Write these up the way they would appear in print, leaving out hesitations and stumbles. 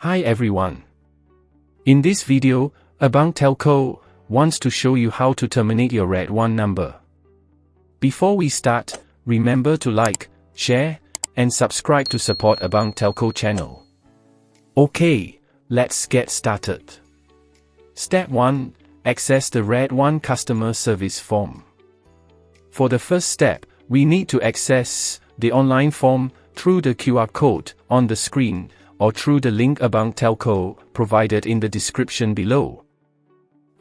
Hi everyone. In this video, Abang Telco wants to show you how to terminate your REDONE number. Before we start, remember to like, share, and subscribe to support Abang Telco channel. Okay, let's get started. Step 1. Access the REDONE customer service form. For the first step, we need to access the online form through the QR code on the screen, or through the link Abang Telco provided in the description below.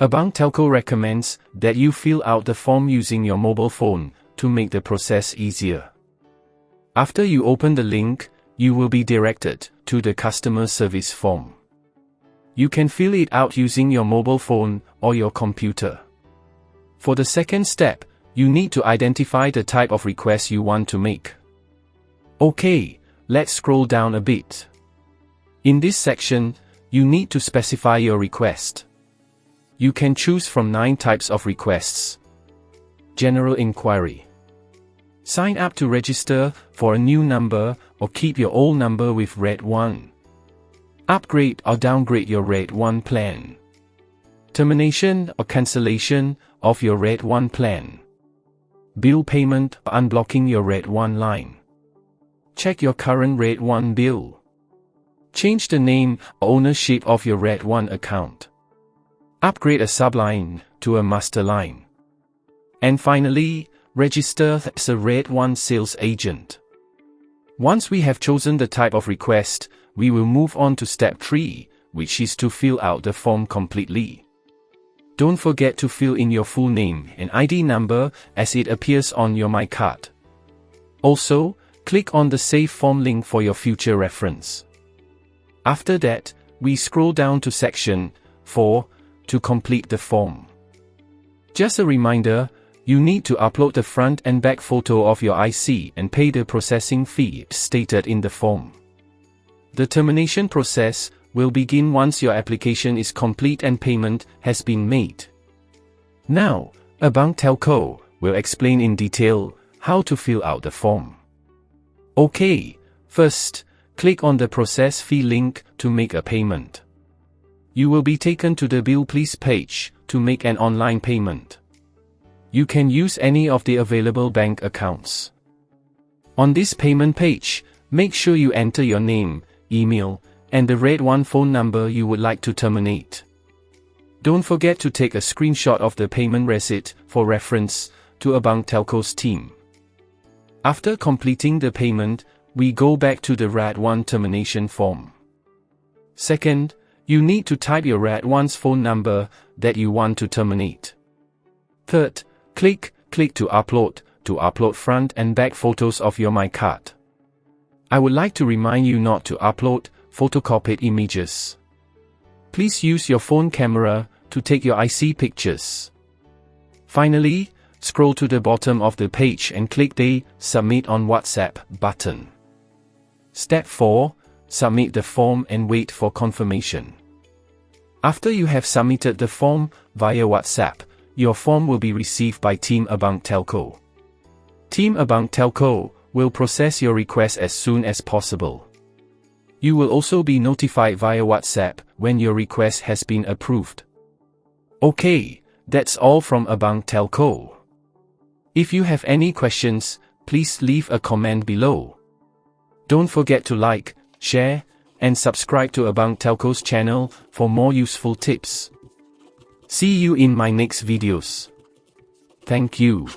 Abang Telco recommends that you fill out the form using your mobile phone to make the process easier. After you open the link, you will be directed to the customer service form. You can fill it out using your mobile phone or your computer. For the second step, you need to identify the type of request you want to make. Okay, let's scroll down a bit. In this section, you need to specify your request. You can choose from 9 types of requests. General Enquiry. Sign up to register for a new number or keep your old number with REDONE. Upgrade or downgrade your REDONE plan. Termination or cancellation of your REDONE plan. Bill payment or unblocking your REDONE line. Check your current REDONE bill. Change the name or ownership of your REDONE account. Upgrade a subline to a master line. And finally, register as a REDONE sales agent. Once we have chosen the type of request, we will move on to step 3, which is to fill out the form completely. Don't forget to fill in your full name and ID number as it appears on your My Card. Also, click on the Save Form link for your future reference. After that, we scroll down to section 4 to complete the form. Just a reminder, you need to upload the front and back photo of your IC and pay the processing fee stated in the form. The termination process will begin once your application is complete and payment has been made. Now, Abang Telco will explain in detail how to fill out the form. Okay, first, click on the process fee link to make a payment. You will be taken to the Bill Please page to make an online payment. You can use any of the available bank accounts. On this payment page, make sure you enter your name, email, and the REDONE phone number you would like to terminate. Don't forget to take a screenshot of the payment receipt for reference to Abang Telco's team. After completing the payment, we go back to the REDONE termination form. Second, you need to type your REDONE's phone number that you want to terminate. Third, click to upload front and back photos of your My Card. I would like to remind you not to upload photocopied images. Please use your phone camera to take your IC pictures. Finally, scroll to the bottom of the page and click the Submit on WhatsApp button. Step 4. Submit the form and wait for confirmation. After you have submitted the form via WhatsApp, your form will be received by Team Abang Telco. Team Abang Telco will process your request as soon as possible. You will also be notified via WhatsApp when your request has been approved. Okay, that's all from Abang Telco. If you have any questions, please leave a comment below. Don't forget to like, share, and subscribe to Abang Telco's channel for more useful tips. See you in my next videos. Thank you.